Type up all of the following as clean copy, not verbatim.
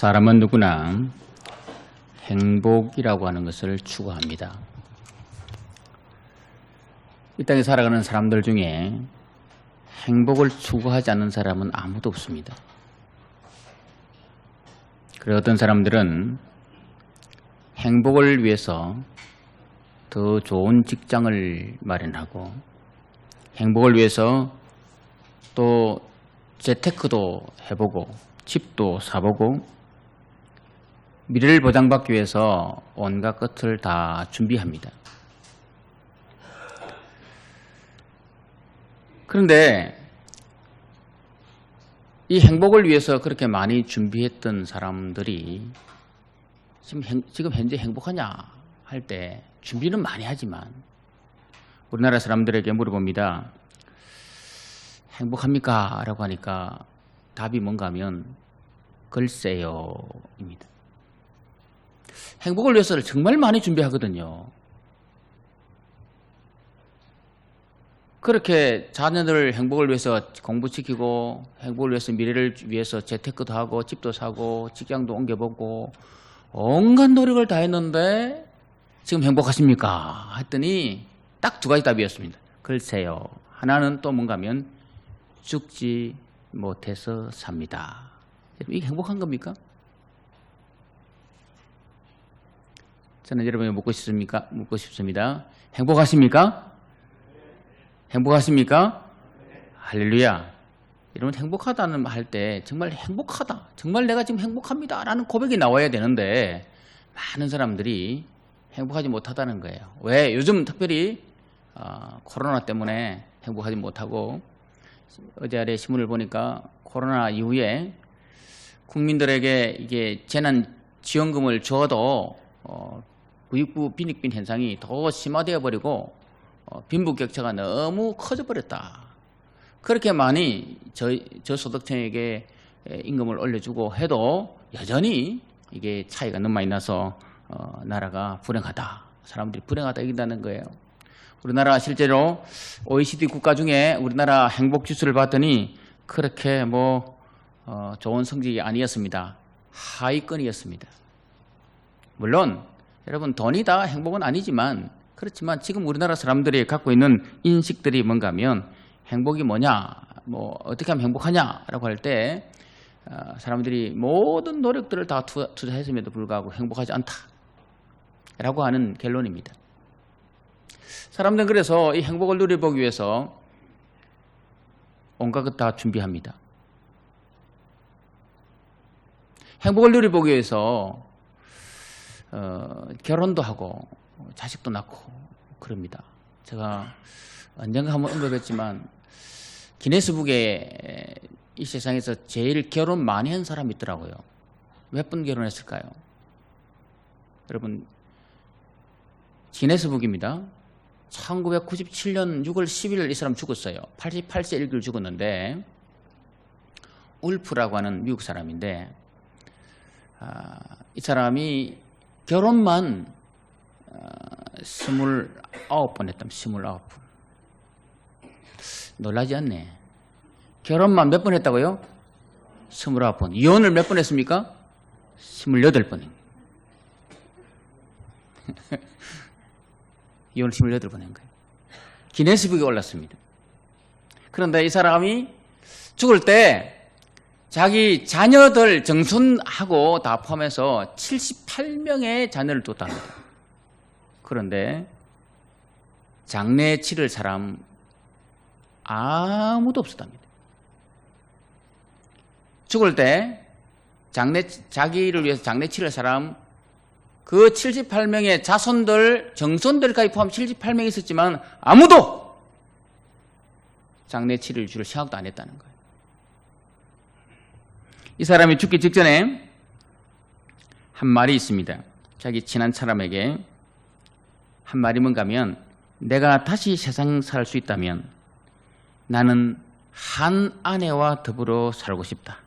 사람은 누구나 행복이라고 하는 것을 추구합니다. 이 땅에 살아가는 사람들 중에 행복을 추구하지 않는 사람은 아무도 없습니다. 그리고 어떤 사람들은 행복을 위해서 더 좋은 직장을 마련하고 행복을 위해서 또 재테크도 해보고 집도 사보고 미래를 보장받기 위해서 온갖 것을 다 준비합니다. 그런데 이 행복을 위해서 그렇게 많이 준비했던 사람들이 지금 현재 행복하냐 할 때 준비는 많이 하지만 우리나라 사람들에게 물어봅니다. 행복합니까? 라고 하니까 답이 뭔가 하면 글쎄요 입니다. 행복을 위해서 정말 많이 준비하거든요. 그렇게 자녀들 행복을 위해서 공부시키고 행복을 위해서 미래를 위해서 재테크도 하고 집도 사고 직장도 옮겨보고 온갖 노력을 다 했는데 지금 행복하십니까? 했더니 딱 두 가지 답이었습니다. 글쎄요. 하나는 또 뭔가 하면 죽지 못해서 삽니다. 이게 행복한 겁니까? 저는 여러분이 묻고 싶습니다. 행복하십니까? 행복하십니까? 할렐루야. 여러분 행복하다는 할 때 정말 행복하다. 정말 내가 지금 행복합니다. 라는 고백이 나와야 되는데 많은 사람들이 행복하지 못하다는 거예요. 왜? 요즘 특별히 코로나 때문에 행복하지 못하고 어제 아래 신문을 보니까 코로나 이후에 국민들에게 이게 재난지원금을 줘도 부익부 빈익빈 현상이 더 심화되어 버리고 빈부격차가 너무 커져 버렸다. 그렇게 많이 저소득층에게 임금을 올려주고 해도 여전히 이게 차이가 너무 많이 나서 나라가 불행하다. 사람들이 불행하다 얘기한다는 거예요. 우리나라 실제로 OECD 국가 중에 우리나라 행복 지수를 봤더니 그렇게 좋은 성적이 아니었습니다. 하위권이었습니다. 물론 여러분 돈이 다 행복은 아니지만 그렇지만 지금 우리나라 사람들이 갖고 있는 인식들이 뭔가 하면 행복이 뭐냐, 어떻게 하면 행복하냐라고 할 때 사람들이 모든 노력들을 다 투자했음에도 불구하고 행복하지 않다라고 하는 결론입니다. 사람들은 그래서 이 행복을 누려보기 위해서 온갖 것 다 준비합니다. 행복을 누려보기 위해서 결혼도 하고 자식도 낳고 그럽니다. 제가 언젠가 한번 언급했지만 기네스북에 이 세상에서 제일 결혼 많이 한 사람이 있더라고요. 몇 분 결혼했을까요? 여러분 기네스북입니다. 1997년 6월 11일 이 사람 죽었어요. 88세 일기를 죽었는데 울프라고 하는 미국 사람인데 이 사람이 결혼만 29번 했다면 29번. 놀라지 않네. 결혼만 몇 번 했다고요? 29번. 이혼을 몇 번 했습니까? 28번. 이혼을 28번 한 거예요. 기네스북에 올랐습니다. 그런데 이 사람이 죽을 때 자기 자녀들 정손하고 다 포함해서 78명의 자녀를 뒀답니다. 그런데 장례 치를 사람 아무도 없었답니다. 죽을 때 자기를 위해서 장례 치를 사람 그 78명의 자손들, 정손들까지 포함 78명이 있었지만 아무도 장례 치를 줄 생각도 안 했다는 거예요. 이 사람이 죽기 직전에 한 말이 있습니다. 자기 친한 사람에게 한 말이 뭔가 하면 내가 다시 세상 살 수 있다면 나는 한 아내와 더불어 살고 싶다.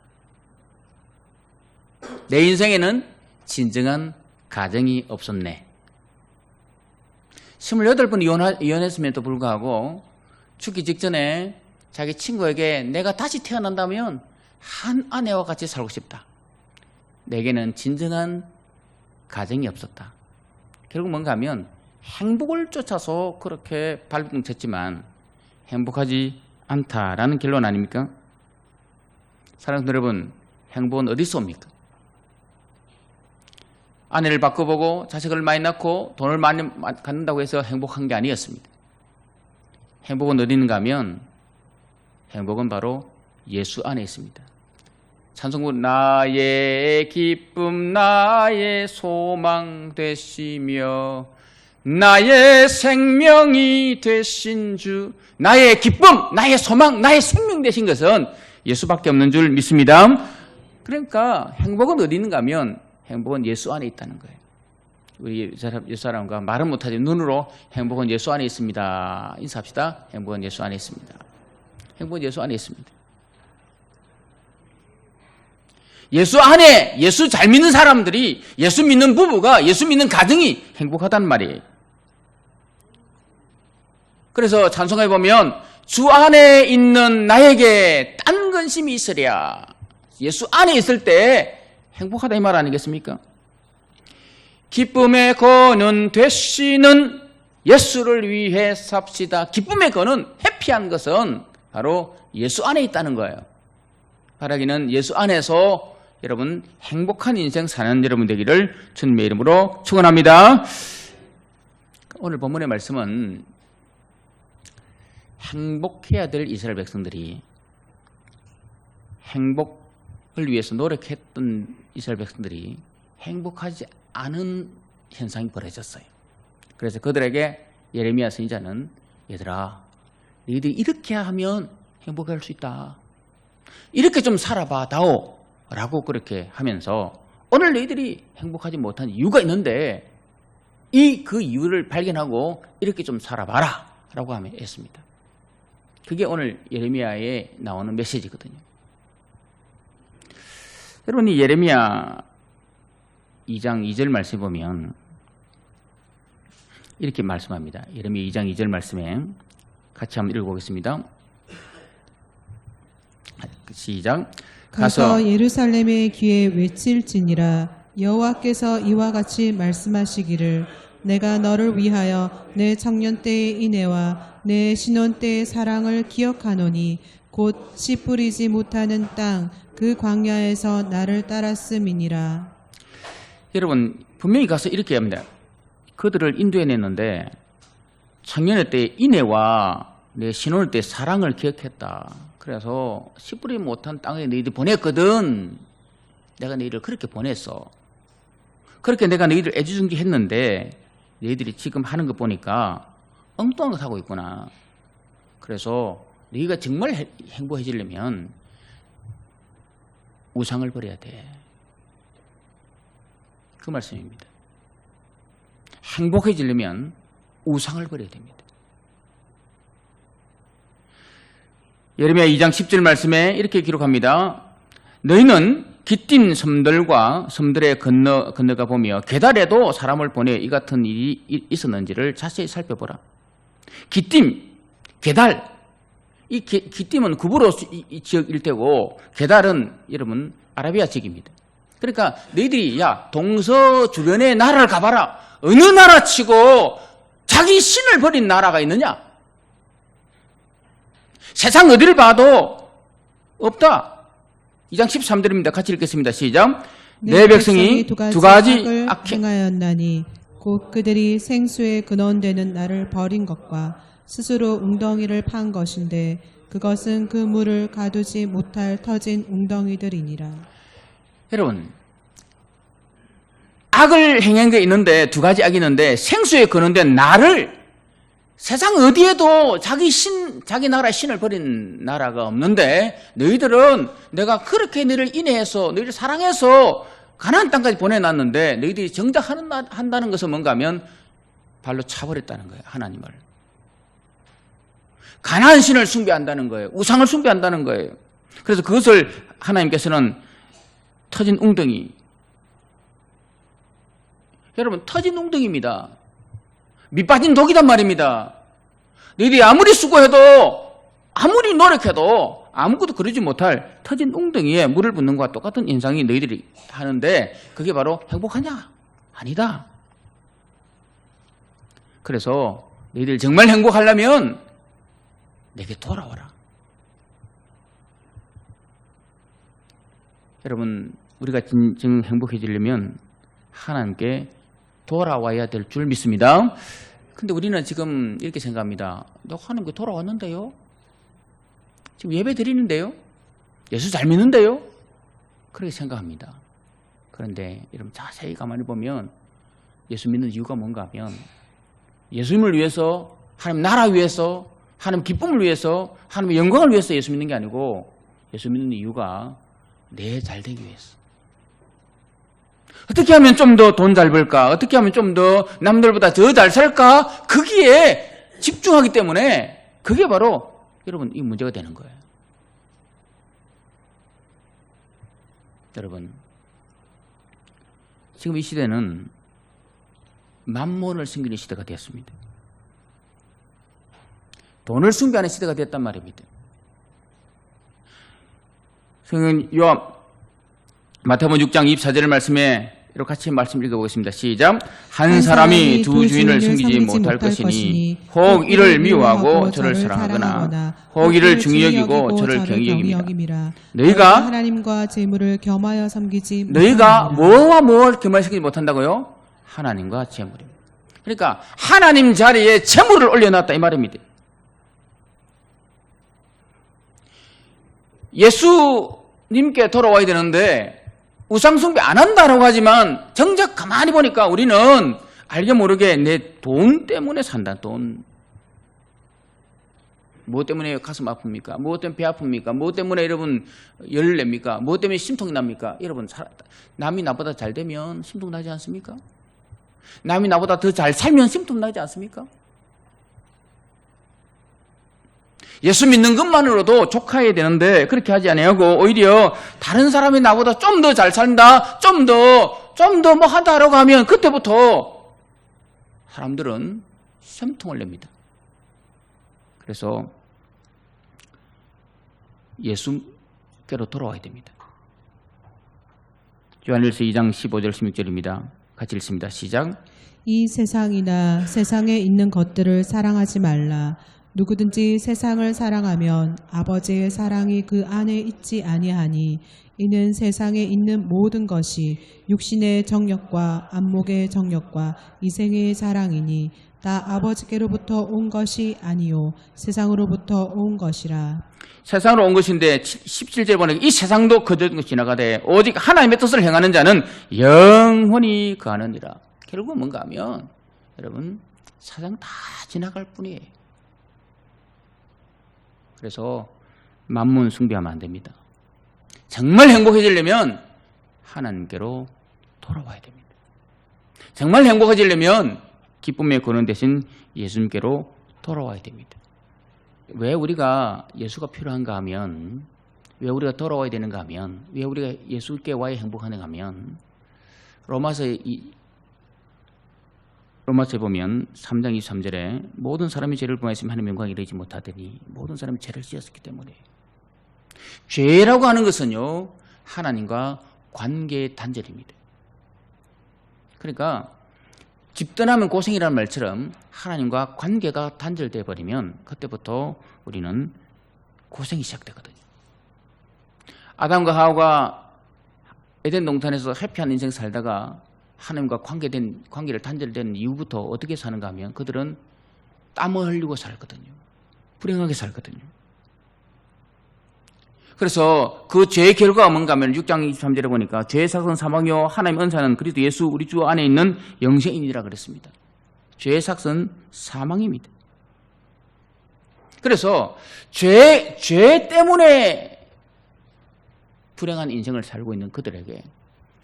내 인생에는 진정한 가정이 없었네. 28번 이혼했음에도 불구하고 죽기 직전에 자기 친구에게 내가 다시 태어난다면 한 아내와 같이 살고 싶다. 내게는 진정한 가정이 없었다. 결국 뭔가 하면 행복을 쫓아서 그렇게 발버둥 쳤지만 행복하지 않다라는 결론 아닙니까? 사랑하는 여러분, 행복은 어디서 옵니까? 아내를 바꿔보고 자식을 많이 낳고 돈을 많이 갖는다고 해서 행복한 게 아니었습니다. 행복은 어디 있는가 하면 행복은 바로 예수 안에 있습니다. 찬송부 나의 기쁨 나의 소망 되시며 나의 생명이 되신 주, 나의 기쁨 나의 소망 나의 생명 되신 것은 예수밖에 없는 줄 믿습니다. 그러니까 행복은 어디 있는가 하면 행복은 예수 안에 있다는 거예요. 우리 예수 사람과 말은 못하지 눈으로 행복은 예수 안에 있습니다. 인사합시다. 행복은 예수 안에 있습니다. 행복은 예수 안에 있습니다. 예수 안에 예수 잘 믿는 사람들이, 예수 믿는 부부가, 예수 믿는 가정이 행복하다는 말이에요. 그래서 찬송가에 보면 주 안에 있는 나에게 딴 근심이 있으랴. 예수 안에 있을 때 행복하다 이 말 아니겠습니까? 기쁨의 근원 되시는 예수를 위해 삽시다. 기쁨의 근원, 해피한 것은 바로 예수 안에 있다는 거예요. 바라기는 예수 안에서 여러분 행복한 인생 사는 여러분 되기를 주님의 이름으로 축원합니다. 오늘 본문의 말씀은 행복해야 될 이스라엘 백성들이 행복을 위해서 노력했던 이스라엘 백성들이 행복하지 않은 현상이 벌어졌어요. 그래서 그들에게 예레미야 선지자는 얘들아, 너희들이 이렇게 하면 행복할 수 있다. 이렇게 좀 살아봐 다오 라고 그렇게 하면서 오늘 너희들이 행복하지 못한 이유가 있는데 그 이유를 발견하고 이렇게 좀 살아봐라 라고 했습니다. 그게 오늘 예레미야에 나오는 메시지거든요. 여러분, 이 예레미야 2장 2절 말씀에 보면 이렇게 말씀합니다. 예레미야 2장 2절 말씀에 같이 한번 읽어보겠습니다. 시작. 가서 예루살렘의 귀에 외칠지니라. 여호와께서 이와 같이 말씀하시기를 내가 너를 위하여 내 청년 때의 인애와 내 신혼 때의 사랑을 기억하노니 곧 씨 뿌리지 못하는 땅 그 광야에서 나를 따랐음이니라. 여러분, 분명히 가서 이렇게 합니다. 그들을 인도해냈는데 청년의 때의 인애와 내 신혼의 때의 사랑을 기억했다. 그래서 씨 뿌리지 못한 땅에 너희들 보냈거든. 내가 너희를 그렇게 보냈어. 그렇게 내가 너희들 애지중지했는데 너희들이 지금 하는 거 보니까 엉뚱한 거 하고 있구나. 그래서 너희가 정말 행복해지려면 우상을 버려야 돼. 그 말씀입니다. 행복해지려면 우상을 버려야 됩니다. 예레미야 2장 10절 말씀에 이렇게 기록합니다. 너희는 깃딘 섬들과 섬들에 건너가 보며 게달에도 사람을 보내 이 같은 일이 있었는지를 자세히 살펴보라. 깃딘, 게달. 이 깃딘은 구브로 지역일 테고 게달은 여러분 아라비아 지역입니다. 그러니까 너희들이 동서 주변의 나라를 가봐라. 어느 나라 치고 자기 신을 버린 나라가 있느냐? 세상 어디를 봐도 없다. 2장 13절입니다. 같이 읽겠습니다. 시작. 내 백성이 두 가지 악을 행하였나니 곧 그들이 생수의 근원되는 나를 버린 것과 스스로 웅덩이를 판 것인데 그것은 그 물을 가두지 못할 터진 웅덩이들이니라. 여러분, 악을 행한 게 있는데 두 가지 악이 있는데 생수에 근원된 나를 세상 어디에도 자기 나라 신을 버린 나라가 없는데 너희들은 내가 그렇게 너희를 인해해서 너희를 사랑해서 가나안 땅까지 보내놨는데 너희들이 정작 한다는 것은 뭔가 하면 발로 차버렸다는 거예요. 하나님을. 가나안 신을 숭배한다는 거예요. 우상을 숭배한다는 거예요. 그래서 그것을 하나님께서는 터진 웅덩이. 여러분, 터진 웅덩이입니다. 밑빠진 독이단 말입니다. 너희들이 아무리 수고해도 아무리 노력해도 아무것도 그러지 못할 터진 웅덩이에 물을 붓는 것과 똑같은 인상이 너희들이 하는데 그게 바로 행복하냐? 아니다. 그래서 너희들 정말 행복하려면 내게 돌아와라. 여러분, 우리가 진정 행복해지려면 하나님께 돌아와야 될 줄 믿습니다. 근데 우리는 지금 이렇게 생각합니다. 너 하나님께 돌아왔는데요? 지금 예배 드리는데요? 예수 잘 믿는데요? 그렇게 생각합니다. 그런데 여러분 자세히 가만히 보면 예수 믿는 이유가 뭔가 하면 예수님을 위해서, 하나님 나라 위해서, 하나님 기쁨을 위해서, 하나님의 영광을 위해서 예수 믿는 게 아니고 예수 믿는 이유가 내 잘되기 위해서. 어떻게 하면 좀 더 돈 잘 벌까? 어떻게 하면 좀 더 남들보다 더 잘 살까? 거기에 집중하기 때문에 그게 바로 여러분 이 문제가 되는 거예요. 여러분, 지금 이 시대는 만몬을 숨기는 시대가 되었습니다. 돈을 숭배하는 시대가 됐단 말입니다. 성경 마태복음 6장 24절 말씀에 이렇게 같이 말씀 읽어보겠습니다. 시작. 한 사람이 두 주인을 섬기지 못할 것이니 혹 이를 미워하고 저를 사랑하거나 혹 이를 중히 여기고 저를 경히 여깁니다. 너희가 하나님과 재물을 겸하여 섬기지 너희가 뭐와 뭘 겸하여 섬기지 못한다고요? 하나님과 재물입니다. 그러니까 하나님 자리에 재물을 올려놨다 이 말입니다. 예수님께 돌아와야 되는데 우상숭배 안 한다라고 하지만 정작 가만히 보니까 우리는 알게 모르게 내 돈 때문에 산다. 돈. 무엇 때문에 가슴 아픕니까? 무엇 때문에 배 아픕니까? 무엇 때문에 여러분 열을 냅니까? 무엇 때문에 심통이 납니까? 여러분 남이 나보다 잘 되면 심통 나지 않습니까? 남이 나보다 더 잘 살면 심통 나지 않습니까? 예수 믿는 것만으로도 족해야 되는데 그렇게 하지 아니하고 오히려 다른 사람이 나보다 좀 더 잘 산다, 좀 더 뭐 하다라고 하면 그때부터 사람들은 샘통을 냅니다. 그래서 예수께로 돌아와야 됩니다. 요한일서 2장 15절 16절입니다. 같이 읽습니다. 시작. 이 세상이나 세상에 있는 것들을 사랑하지 말라. 누구든지 세상을 사랑하면 아버지의 사랑이 그 안에 있지 아니하니 이는 세상에 있는 모든 것이 육신의 정욕과 안목의 정욕과 이생의 자랑이니 다 아버지께로부터 온 것이 아니요 세상으로부터 온 것이라. 세상으로 온 것인데 17절 보니까 이 세상도 거저 지나가되 오직 하나님의 뜻을 행하는 자는 영원히 거하느니라. 결국은 뭔가 하면 여러분 세상 다 지나갈 뿐이에요. 그래서 만문 숭배하면 안 됩니다. 정말 행복해지려면 하나님께로 돌아와야 됩니다. 정말 행복해지려면 기쁨의 근원 대신 예수님께로 돌아와야 됩니다. 왜 우리가 예수가 필요한가 하면, 왜 우리가 돌아와야 되는가 하면, 왜 우리가 예수께 와야 행복하는가 하면 로마서에 보면 3장 23절에 모든 사람이 죄를 범하였으면 하나님의 영광에 이르지 못하더니 모든 사람이 죄를 지었기 때문에. 죄라고 하는 것은요 하나님과 관계의 단절입니다. 그러니까 집 떠나면 고생이라는 말처럼 하나님과 관계가 단절되어 버리면 그때부터 우리는 고생이 시작되거든요. 아담과 하와가 에덴 동산에서 해피한 인생 살다가 하나님과 관계를 단절된 이후부터 어떻게 사는가 하면 그들은 땀을 흘리고 살거든요. 불행하게 살거든요. 그래서 그 죄의 결과가 뭔가 하면 6장 23절에 보니까 죄의 삭은 사망이요 하나님의 은사는 그리스도 예수 우리 주 안에 있는 영생이니라 그랬습니다. 죄의 삭은 사망입니다. 그래서 죄 때문에 불행한 인생을 살고 있는 그들에게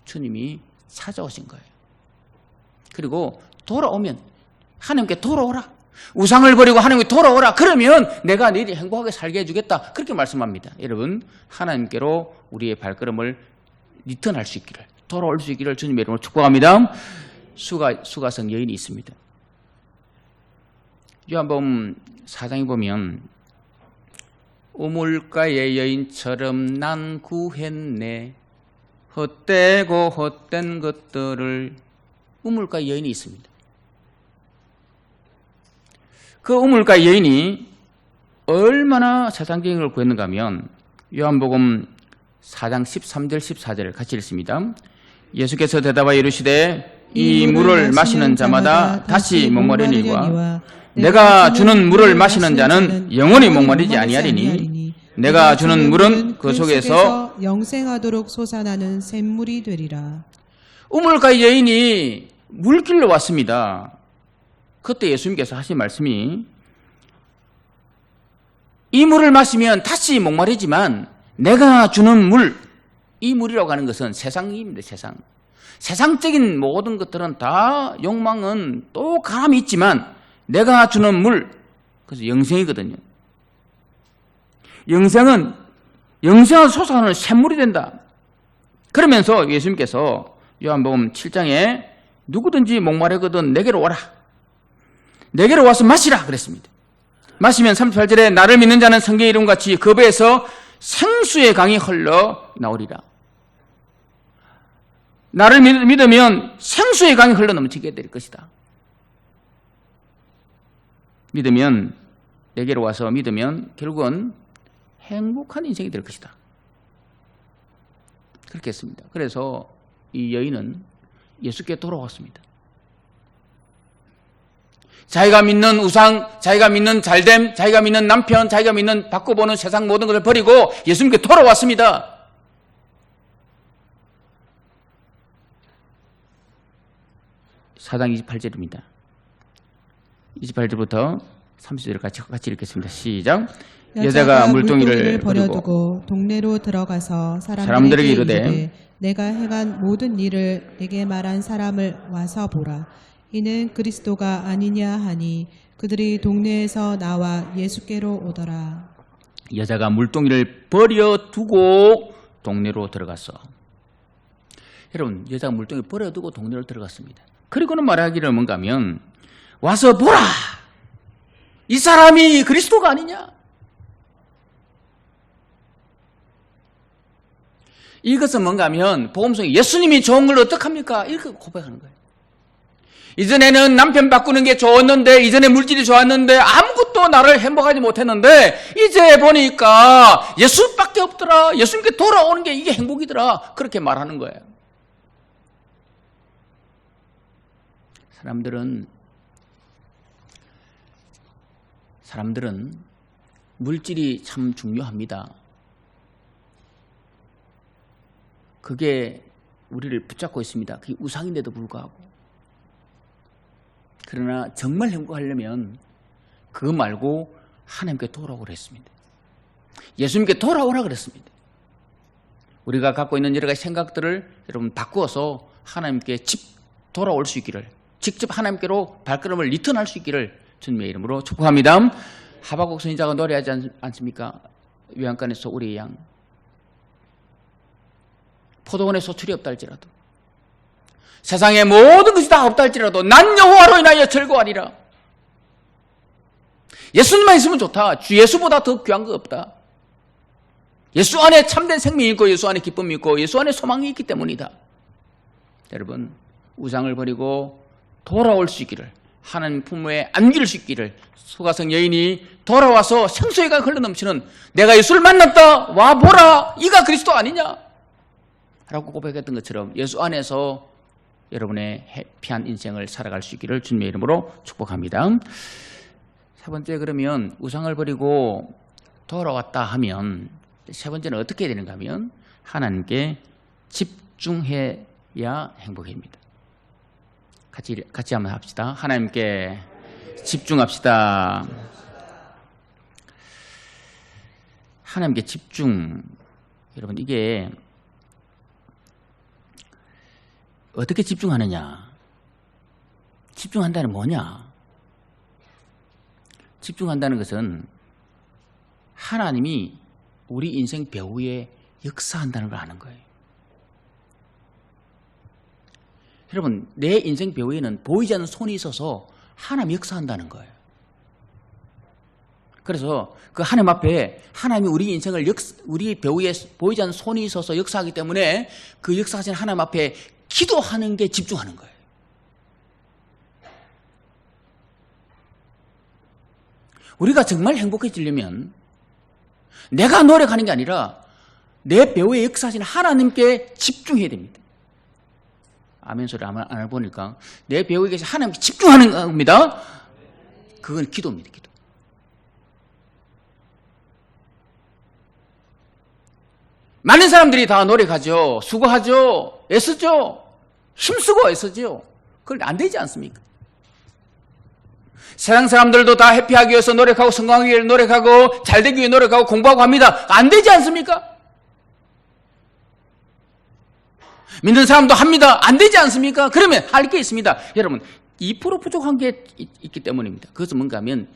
주님이 찾아오신 거예요. 그리고 돌아오면 하나님께 돌아오라. 우상을 버리고 하나님께 돌아오라. 그러면 내가 너희들이 행복하게 살게 해주겠다. 그렇게 말씀합니다. 여러분 하나님께로 우리의 발걸음을 리턴할 수 있기를, 돌아올 수 있기를 주님의 이름으로 축복합니다. 수가성 여인이 있습니다. 요한복음 4장에 보면 우물가의 여인처럼 난 구했네. 헛되고 헛된 것들을. 우물가의 여인이 있습니다. 그 우물가의 여인이 얼마나 세상적인 걸 구했는가 하면 요한복음 4장 13절 14절을 같이 읽습니다. 예수께서 대답하여 이르시되 이 물을 마시는 자마다 다시 목마르니와 내가 주는 물을 마시는 자는 영원히 목마르지 아니하리니 내가 주는 물은 그 속에서 영생하도록 솟아나는 샘물이 되리라. 우물가의 여인이 물길로 왔습니다. 그때 예수님께서 하신 말씀이 이 물을 마시면 다시 목마르지만 내가 주는 물, 이 물이라고 하는 것은 세상입니다. 세상적인 모든 것들은 다 욕망은 또 감이 있지만 내가 주는 물, 그래서 영생이거든요. 영생은 솟아나는 샘물이 된다. 그러면서 예수님께서 요한복음 7장에 누구든지 목마르거든 내게로 와라. 내게로 와서 마시라 그랬습니다. 마시면 38절에 나를 믿는 자는 성경의 이름같이 그 배에서 생수의 강이 흘러 나오리라. 나를 믿으면 생수의 강이 흘러 넘치게 될 것이다. 믿으면, 내게로 와서 믿으면 결국은 행복한 인생이 될 것이다. 그렇게 했습니다. 그래서 이 여인은 예수께 돌아왔습니다. 자기가 믿는 우상, 자기가 믿는 잘됨, 자기가 믿는 남편, 자기가 믿는 바꿔보는 세상 모든 것을 버리고 예수님께 돌아왔습니다. 사장 28절입니다. 28절부터 30절을 같이 읽겠습니다. 시작. 여자가 물동이를 버려두고 동네로 들어가서 사람들에게 이르되 내가 행한 모든 일을 내게 말한 사람을 와서 보라. 이는 그리스도가 아니냐 하니 그들이 동네에서 나와 예수께로 오더라. 여자가 물동이를 버려두고 동네로 들어갔어. 여러분, 여자가 물동이를 버려두고 동네로 들어갔습니다. 그리고는 말하기를 뭔가 하면 와서 보라! 이 사람이 그리스도가 아니냐? 이것은 뭔가 하면 복음성이 예수님이 좋은 걸 어떡합니까? 이렇게 고백하는 거예요. 이전에는 남편 바꾸는 게 좋았는데, 이전에 물질이 좋았는데, 아무것도 나를 행복하지 못했는데, 이제 보니까 예수밖에 없더라. 예수님께 돌아오는 게 이게 행복이더라. 그렇게 말하는 거예요. 사람들은 물질이 참 중요합니다. 그게 우리를 붙잡고 있습니다. 그게 우상인데도 불구하고. 그러나 정말 행복하려면 그거 말고 하나님께 돌아오라 그랬습니다. 예수님께 돌아오라 그랬습니다. 우리가 갖고 있는 여러 가지 생각들을 여러분 바꾸어서 하나님께 돌아올 수 있기를, 직접 하나님께로 발걸음을 리턴할 수 있기를 주님의 이름으로 축복합니다. 하박국 선지자가 노래하지 않습니까? 외양간에서 우리의 양, 포도원에 소출이 없다 할지라도, 세상에 모든 것이 다 없다 할지라도 난 여호와로 인하여 즐거워하리라. 예수님만 있으면 좋다. 주 예수보다 더 귀한 거 없다. 예수 안에 참된 생명이 있고 예수 안에 기쁨이 있고 예수 안에 소망이 있기 때문이다. 여러분, 우상을 버리고 돌아올 수 있기를, 하나님 품에 안길 수 있기를, 소가성 여인이 돌아와서 생수의 강이 흘러넘치는 내가 예수를 만났다, 와보라, 이가 그리스도 아니냐 라고 고백했던 것처럼 예수 안에서 여러분의 해피한 인생을 살아갈 수 있기를 주님의 이름으로 축복합니다. 세 번째, 그러면 우상을 버리고 돌아왔다 하면 세 번째는 어떻게 해야 되는가 하면 하나님께 집중해야 행복입니다. 같이 한번 합시다. 하나님께 집중합시다. 하나님께 집중. 여러분, 이게 어떻게 집중하느냐? 집중한다는 뭐냐? 집중한다는 것은 하나님이 우리 인생 배후에 역사한다는 걸 아는 거예요. 여러분, 내 인생 배후에는 보이지 않는 손이 있어서 하나님이 역사한다는 거예요. 그래서 그 하나님 앞에 하나님이 우리 인생을 우리 배후에 보이지 않는 손이 있어서 역사하기 때문에 그 역사하신 하나님 앞에 기도하는 게 집중하는 거예요. 우리가 정말 행복해지려면 내가 노력하는 게 아니라 내 배후에 역사하신 하나님께 집중해야 됩니다. 아멘 소리 안 해보니까 내 배후에 계신 하나님께 집중하는 겁니다. 그건 기도입니다. 기도. 많은 사람들이 다 노력하죠. 수고하죠. 애쓰죠. 힘쓰고 애쓰죠. 그걸 안 되지 않습니까? 세상 사람들도 다 해피하기 위해서 노력하고 성공하기 위해 노력하고 잘되기 위해 노력하고 공부하고 합니다. 안 되지 않습니까? 믿는 사람도 합니다. 안 되지 않습니까? 그러면 할 게 있습니다. 여러분 2% 부족한 게 있기 때문입니다. 그것은 뭔가 하면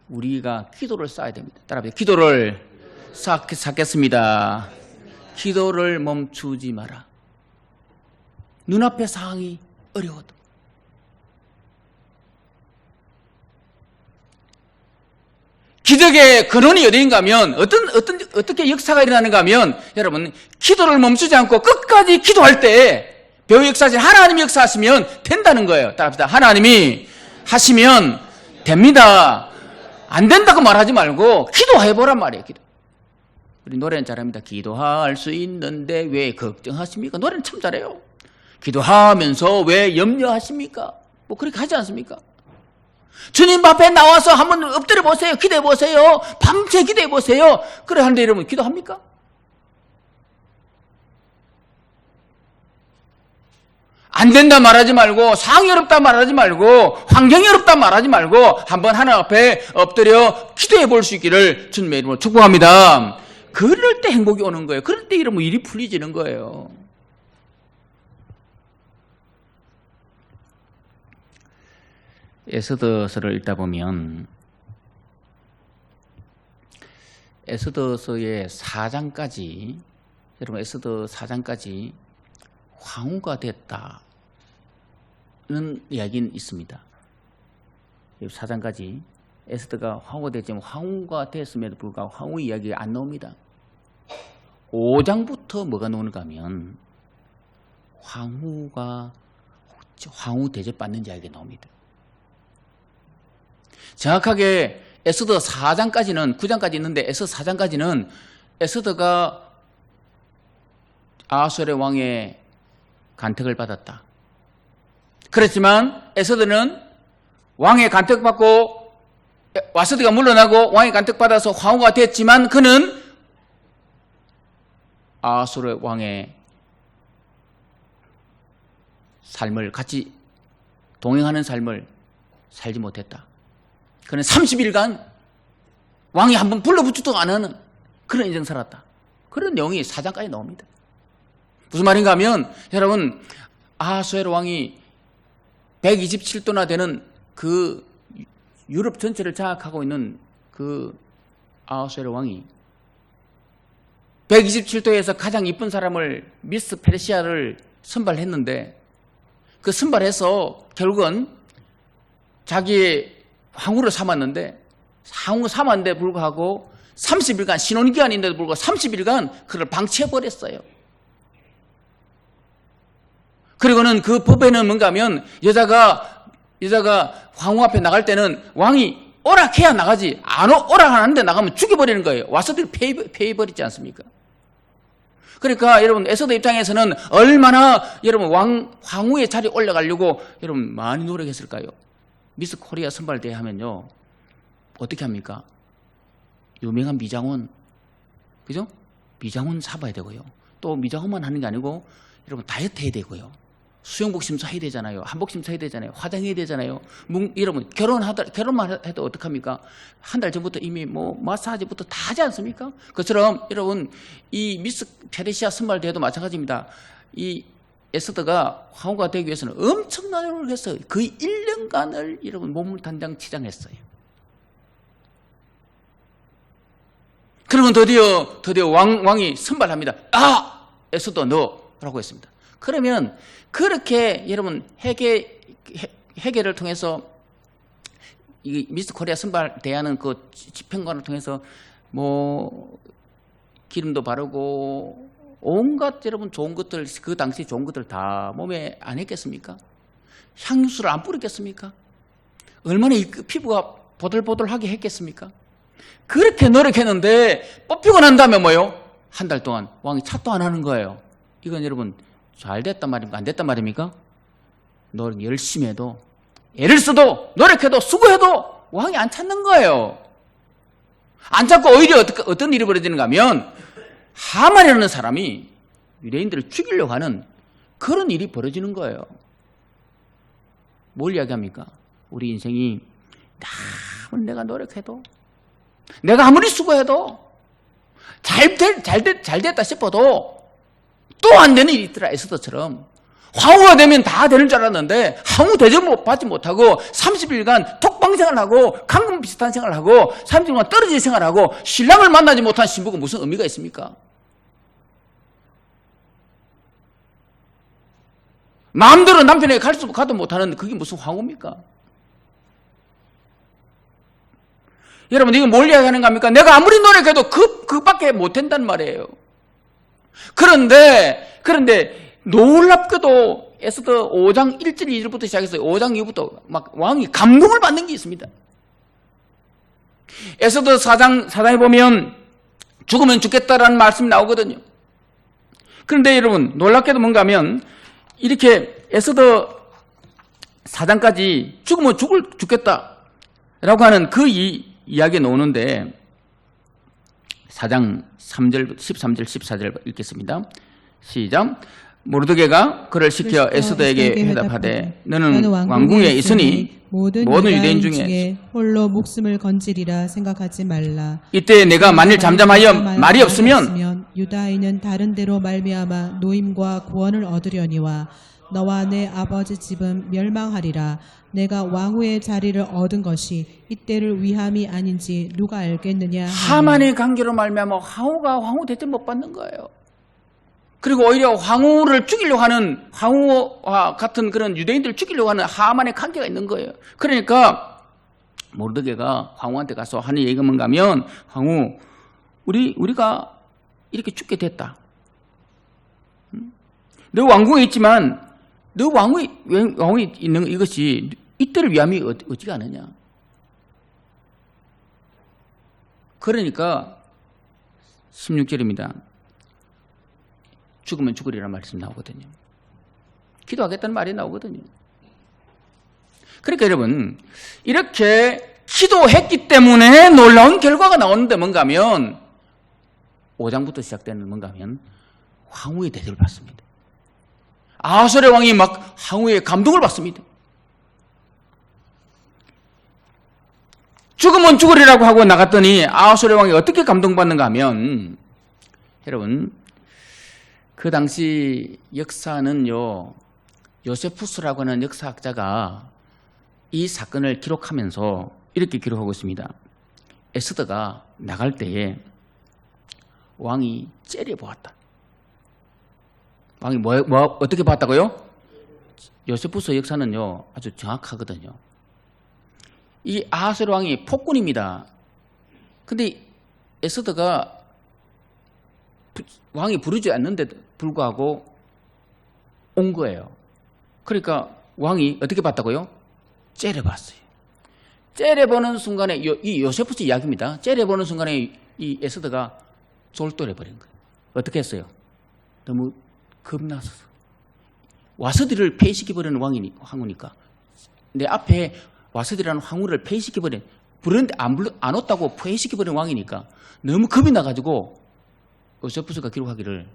우리가 기도를 쌓아야 됩니다. 따라합니다. 기도를 쌓겠습니다. 기도를 멈추지 마라. 눈앞의 상황이 어려워도. 기적의 근원이 어디인가 하면 어떻게 역사가 일어나는가 하면 여러분 기도를 멈추지 않고 끝까지 기도할 때 배후 역사하신 하나님이 역사하시면 된다는 거예요. 따라합시다. 하나님이 하시면 됩니다. 안 된다고 말하지 말고 기도해보란 말이에요. 기도. 우리 노래는 잘합니다. 기도할 수 있는데 왜 걱정하십니까? 노래는 참 잘해요. 기도하면서 왜 염려하십니까? 뭐 그렇게 하지 않습니까? 주님 앞에 나와서 한번 엎드려 보세요. 기도해 보세요. 밤새 기도해 보세요. 그래 하는데 여러분 기도합니까? 안 된다 말하지 말고 상황이 어렵다 말하지 말고 환경이 어렵다 말하지 말고 한번 하나님 앞에 엎드려 기도해 볼 수 있기를 주님의 이름으로 축복합니다. 그럴 때 행복이 오는 거예요. 그럴 때 이러면 일이 풀리지는 거예요. 에스더서를 읽다 보면 에스더서의 4장까지 여러분 에스더 4장까지 황후가 됐다는 이야기는 있습니다. 4장까지 에스더가 황후가 됐지만 황후가 됐음에도 불구하고 황후 이야기가 안 나옵니다. 5장부터 뭐가 나오는가 하면 황후 대접받는 이야기가 나옵니다. 정확하게 에스더 4장까지는 9장까지 있는데 에스더 4장까지는 에스더가 아하수에르 왕의 간택을 받았다. 그렇지만 에스더는 왕의 간택받고 와스드가 물러나고 왕의 간택받아서 황후가 됐지만 그는 아하수에르 왕의 삶을 같이 동행하는 삶을 살지 못했다. 그는 30일간 왕이 한번 불러붙지도 않은 그런 인생 살았다. 그런 내용이 4장까지 나옵니다. 무슨 말인가 하면 여러분 아하수에르 왕이 127도나 되는 그 유럽 전체를 장악하고 있는 그 아하수에르 왕이 127도에서 가장 이쁜 사람을 미스 페르시아를 선발했는데 그 선발해서 결국은 자기의 황후를 삼았는데 황후 삼았는데 불구하고 30일간 신혼기간인데도 불구하고 30일간 그를 방치해버렸어요. 그리고는 그 법에는 뭔가 하면 여자가 황후 앞에 나갈 때는 왕이 오락해야 나가지 오락 안 하는데 나가면 죽여버리는 거예요. 와서들 폐해버리지 않습니까? 그러니까 여러분 에스더 입장에서는 얼마나 여러분 황후의 자리에 올라가려고 여러분 많이 노력했을까요? 미스 코리아 선발대회 하면요 어떻게 합니까? 유명한 미장원, 그죠? 미장원 잡아야 되고요. 또 미장원만 하는 게 아니고 여러분 다이어트 해야 되고요. 수영복 심사 해야 되잖아요. 한복 심사 해야 되잖아요. 화장해야 되잖아요. 여러분 결혼만 해도 어떡합니까? 한 달 전부터 이미 뭐 마사지부터 다 하지 않습니까? 그처럼 여러분 이 미스 페르시아 선발대회도 마찬가지입니다. 이 에스더가 황후가 되기 위해서는 엄청난 노력을 했어요. 거의 1년간을 여러분 몸을 단장 치장했어요. 그러면 드디어 왕이 선발합니다. 에스더 너라고 했습니다. 그러면 그렇게 여러분 회개를 통해서 이 미스 코리아 선발대하는 그 집행관을 통해서 뭐 기름도 바르고 온갖 여러분 좋은 것들, 그 당시 좋은 것들 다 몸에 안 했겠습니까? 향수를 안 뿌렸겠습니까? 얼마나 이 피부가 보들보들하게 했겠습니까? 그렇게 노력했는데 뽑히고 난 다음에 뭐요? 한 달 동안 왕이 차도 안 하는 거예요. 이건 여러분 잘 됐단 말입니까? 안 됐단 말입니까? 노력 열심히 해도, 애를 써도, 노력해도, 수고해도 왕이 안 찾는 거예요. 안 찾고 오히려 어떤 일이 벌어지는가 하면 하만이라는 사람이 유대인들을 죽이려고 하는 그런 일이 벌어지는 거예요. 뭘 이야기합니까? 우리 인생이 아무리 내가 노력해도, 내가 아무리 수고해도, 잘 됐다 싶어도 또 안 되는 일이 있더라. 에스더처럼 황후가 되면 다 되는 줄 알았는데 황후 대접 받지 못하고 30일간 톡방 생활하고 강금 비슷한 생활하고 30일간 떨어진 생활하고 신랑을 만나지 못한 신부가 무슨 의미가 있습니까? 마음대로 남편에게 가도 못하는 그게 무슨 황후입니까? 여러분, 이거 뭘 이야기하는 겁니까? 내가 아무리 노력해도 그밖에 못한단 말이에요. 그런데 놀랍게도 에스더 5장 1절 2절부터 시작해서 5장 이후부터 막 왕이 감동을 받는 게 있습니다. 에스더 4장에 보면 죽으면 죽겠다라는 말씀이 나오거든요. 그런데 여러분, 놀랍게도 뭔가 하면 이렇게 에스더 4장까지 죽으면 죽겠다라고 하는 그 이야기가 나오는데 4장 3절, 13절, 14절 읽겠습니다. 시작. 모르드게가 그를 시켜 에스더에게 대답하되 너는 왕궁에 있으니 모든 유대인 중에 홀로 목숨을 건지리라 생각하지 말라. 이때 내가 만일 잠잠하여 말이 없으면 유다인은 다른 데로 말미암아 노임과 구원을 얻으려니와 너와 내 아버지 집은 멸망하리라. 내가 왕후의 자리를 얻은 것이 이때를 위함이 아닌지 누가 알겠느냐 하니. 하만의 관계로 말미암아 황후 대접 못 받는 거예요. 그리고 오히려 황후를 죽이려고 하는, 황후와 같은 그런 유대인들을 죽이려고 하는 하만의 관계가 있는 거예요. 그러니까 모르드게가 황후한테 가서 하는 얘기가 뭔가 하면, 황후, 우리가 이렇게 죽게 됐다. 너 왕궁에 있지만 너 왕후에 있는 이것이 이때를 위함이 어찌가 않느냐. 그러니까 16절입니다. 죽으면 죽으리라는 말씀이 나오거든요. 기도하겠다는 말이 나오거든요. 그러니까 여러분, 이렇게 기도했기 때문에 놀라운 결과가 나오는데 뭔가 하면 5장부터 시작되는 뭔가 하면 황후의 대접을 받습니다. 아하수의 왕이 막 황후의 감동을 받습니다. 죽으면 죽으리라고 하고 나갔더니 아하수의 왕이 어떻게 감동받는가 하면, 여러분, 그 당시 역사는요, 요세푸스라고 하는 역사학자가 이 사건을 기록하면서 이렇게 기록하고 있습니다. 에스더가 나갈 때에 왕이 째려보았다. 왕이 어떻게 봤다고요? 요세푸스 역사는요, 아주 정확하거든요. 이 아하스웨로 왕이 폭군입니다. 근데 에스더가 왕이 부르지 않는데도 불구하고 온 거예요. 그러니까 왕이 어떻게 봤다고요? 째려봤어요. 째려보는 순간에, 이 요세푸스 이야기입니다. 째려보는 순간에 이 에스더가 졸도해버린 거예요. 어떻게 했어요? 너무 겁나서 와서디를 폐위시켜버리는 황후니까, 내 앞에 와서디라는 황후를 폐위시켜버린, 부르는데 안 왔다고 폐위시켜버린 왕이니까 너무 겁이 나가지고 요세푸스가 기록하기를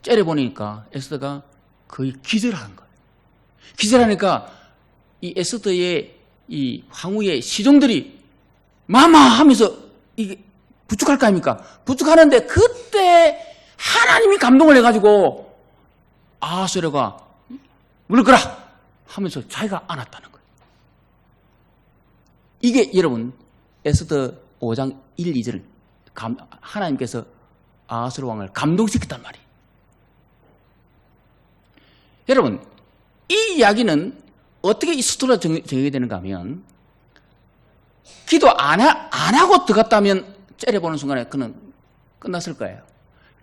째려보니까 에스더가 거의 기절한 거예요. 기절하니까 이 에스더의 이 황후의 시종들이 마마 하면서 이게 부축할 거 아닙니까? 부축하는데 그때 하나님이 감동을 해가지고 아하스웨로가 물러가라 하면서 자기가 안았다는 거예요. 이게 여러분 에스더 5장 1, 2절 하나님께서 아하스웨로 왕을 감동시켰단 말이에요. 여러분, 이 이야기는 어떻게 이 스토리가 정리되는가 하면 기도 안 하고 들어갔다면 째려보는 순간에 그는 끝났을 거예요.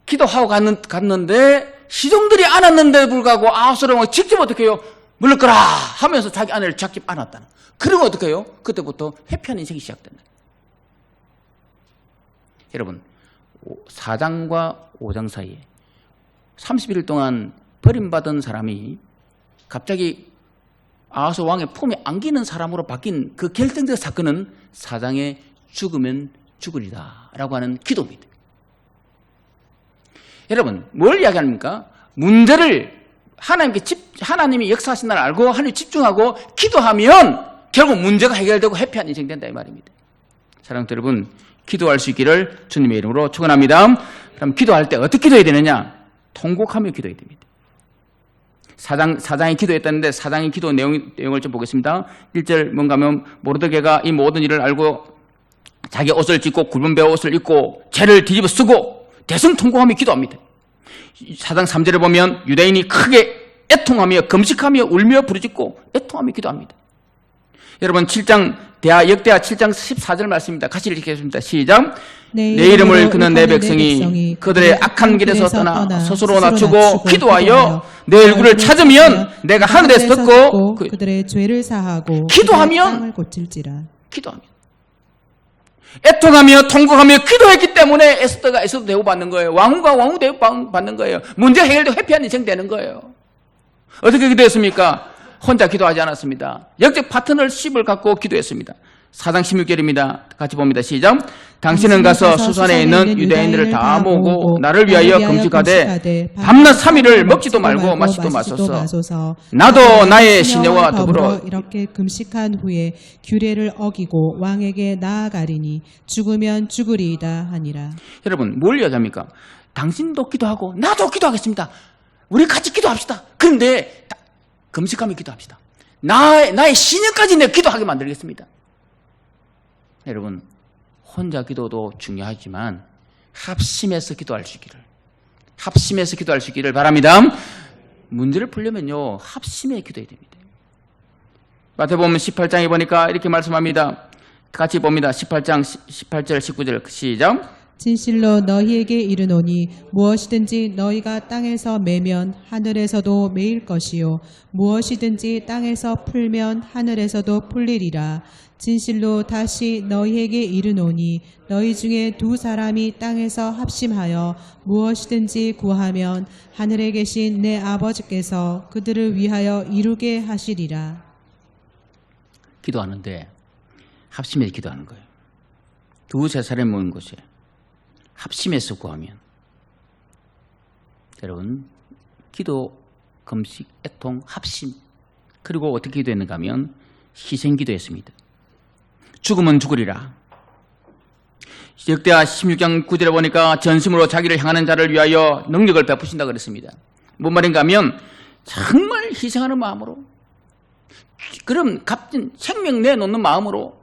기도하고 갔는데 시종들이 안았는데도 불구하고 아수르왕이 직접 어떻게 해요? 물러거라 하면서 자기 아내를 직접 안았다는. 그러면 어떻게 해요? 그때부터 회피하는 인생이 시작된다. 여러분 4장과 5장 사이에 30일 동안 버림받은 사람이 갑자기 아하스 왕의 품에 안기는 사람으로 바뀐 그 결정적 사건은 4장의 죽으면 죽으리다 라고 하는 기도입니다. 여러분 뭘 이야기합니까? 문제를 하나님이 역사하신다는 걸 알고 하나님 집중하고 기도하면 결국 문제가 해결되고 해피한 인생이 된다 이 말입니다. 사랑하는 여러분, 기도할 수 있기를 주님의 이름으로 축원합니다. 그럼 기도할 때 어떻게 기도해야 되느냐? 통곡하며 기도해야 됩니다. 4장이 기도했다는데 4장의 기도 내용을 좀 보겠습니다. 1절 뭔가 하면 모르드게가 이 모든 일을 알고 자기 옷을 찢고 굵은 배옷 옷을 입고 죄를 뒤집어 쓰고 대성 통곡하며 기도합니다. 4장 3절에 보면 유대인이 크게 애통하며 금식하며 울며 부르짖고 애통하며 기도합니다. 여러분 7장 역대하 7장 14절 말씀입니다. 같이 읽겠습니다. 시작. 내 이름을 그는 내 백성이 그들의 악한 길에서 떠나 스스로 낮추고 기도하여 내 얼굴을 찾으면 내가 하늘에서 듣고 그들의 죄를 사하고 기도하면 땅을 고칠지라. 기도하면 애통하며 통곡하며 기도했기 때문에 에스더가 에스더 대우받는 거예요. 왕후가 왕후 대우받는 거예요. 문제 해결되고 회피한 인생 되는 거예요. 어떻게 기도했습니까? 혼자 기도하지 않았습니다. 역적 파트너십을 갖고 기도했습니다. 4장 16절입니다. 같이 봅니다. 시작. 당신은 가서 수산에 있는 유대인들을 다 모으고 나를 위하여 금식하되 밤낮 3일을 먹지도 말고 마시지도 마소서. 나도 나의 시녀와 더불어 이렇게 금식한 후에 규례를 어기고 왕에게 나아가리니 죽으면 죽으리이다 하니라. 여러분 뭘 이야기합니까? 당신도 기도하고 나도 기도하겠습니다. 우리 같이 기도합시다. 그런데 금식하며 기도합시다. 나의 시녀까지 내가 기도하게 만들겠습니다. 여러분 혼자 기도도 중요하지만 합심해서 기도할 수 있기를 바랍니다. 문제를 풀려면요 합심해 기도해야 됩니다. 마태복음 18장에 보니까 이렇게 말씀합니다. 같이 봅니다. 18장 18절 19절 시작. 진실로 너희에게 이르노니 무엇이든지 너희가 땅에서 매면 하늘에서도 매일 것이요 무엇이든지 땅에서 풀면 하늘에서도 풀리리라. 진실로 다시 너희에게 이르노니 너희 중에 두 사람이 땅에서 합심하여 무엇이든지 구하면 하늘에 계신 내 아버지께서 그들을 위하여 이루게 하시리라. 기도하는데 합심해서 기도하는 거예요. 두세 사람이 모인 곳에 합심해서 구하면 여러분 기도, 금식, 애통, 합심 그리고 어떻게 기도했는가 하면 희생기도했습니다. 죽으면 죽으리라. 역대하 16장 9절에 보니까 전심으로 자기를 향하는 자를 위하여 능력을 베푸신다 그랬습니다. 뭔 말인가 하면 정말 희생하는 마음으로 그럼 값진 생명 내놓는 마음으로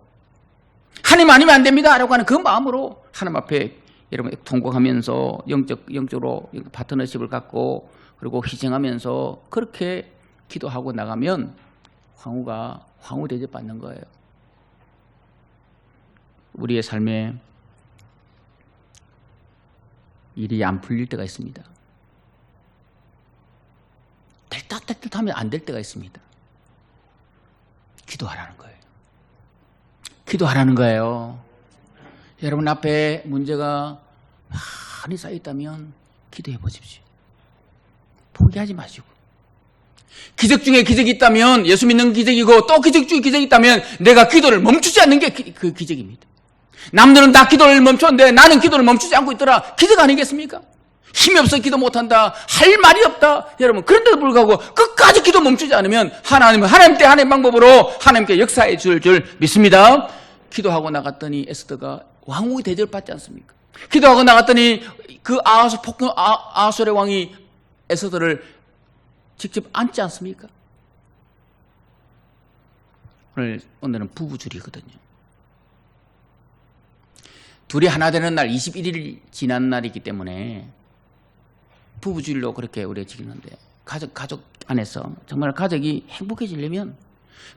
하나님 아니면 안 됩니다 라고 하는 그 마음으로 하나님 앞에 여러분 통곡하면서 영적으로 파트너십을 갖고 그리고 희생하면서 그렇게 기도하고 나가면 황후가 황후 대접받는 거예요. 우리의 삶에 일이 안 풀릴 때가 있습니다. 될 듯 하면 안 될 때가 있습니다. 기도하라는 거예요. 여러분 앞에 문제가 많이 쌓여있다면 기도해 보십시오. 포기하지 마시고. 기적 중에 기적이 있다면 예수 믿는 기적이고 또 기적 중에 기적이 있다면 내가 기도를 멈추지 않는 게 그 기적입니다. 남들은 다 기도를 멈췄는데 나는 기도를 멈추지 않고 있더라. 기적 아니겠습니까? 힘이 없어 기도 못한다. 할 말이 없다. 여러분 그런데도 불구하고 끝까지 기도 멈추지 않으면 하나님 때 하나님 방법으로 하나님께 역사해 줄 믿습니다. 기도하고 나갔더니 에스더가 왕후의 대접을 받지 않습니까? 기도하고 나갔더니 그 아하솔의 왕이 에스더를 직접 안지 않습니까? 오늘은 부부줄이거든요. 둘이 하나 되는 날 21일 지난 날이기 때문에 부부줄로 그렇게 우리가 지키는데 가족 안에서 정말 가족이 행복해지려면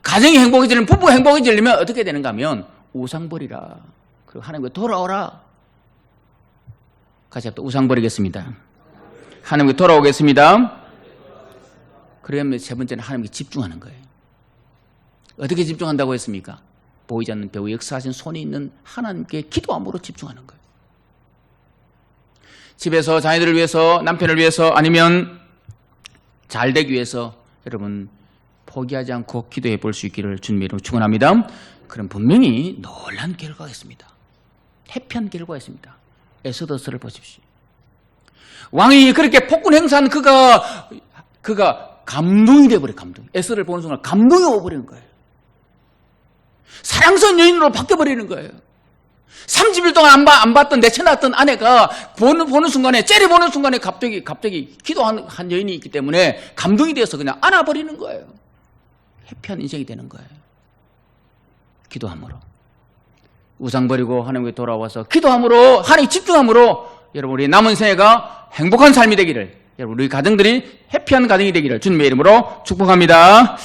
가정이 행복해지려면 부부가 행복해지려면 어떻게 되는가 하면 우상 버리라. 그리고 하나님께 돌아오라. 같이 합시다. 우상 버리겠습니다. 하나님께 돌아오겠습니다. 그러면 세 번째는 하나님께 집중하는 거예요. 어떻게 집중한다고 했습니까? 보이지 않는 배우 역사하신 손이 있는 하나님께 기도함으로 집중하는 거예요. 집에서 자녀들을 위해서, 남편을 위해서, 아니면 잘 되기 위해서 여러분 포기하지 않고 기도해 볼 수 있기를 주님의 이름으로 축원합니다. 그럼 분명히 놀란 결과가 있습니다. 해피한 결과가 있습니다. 에스더서를 보십시오. 왕이 그렇게 폭군 행사한 그가 감동이 되어버려요. 감동. 에스더를 보는 순간 감동이 오버리는 거예요. 사랑스러운 여인으로 바뀌어버리는 거예요. 30일 동안 안 봤던 내쳐놨던 아내가 보는 순간에, 째려보는 순간에 갑자기 기도한 여인이 있기 때문에 감동이 되어서 그냥 안아버리는 거예요. 해피한 인생이 되는 거예요. 기도함으로. 우상 버리고 하나님께 돌아와서 기도함으로, 하나님께 집중함으로 여러분 우리 남은 생애가 행복한 삶이 되기를, 여러분 우리 가정들이 해피한 가정이 되기를 주님의 이름으로 축복합니다.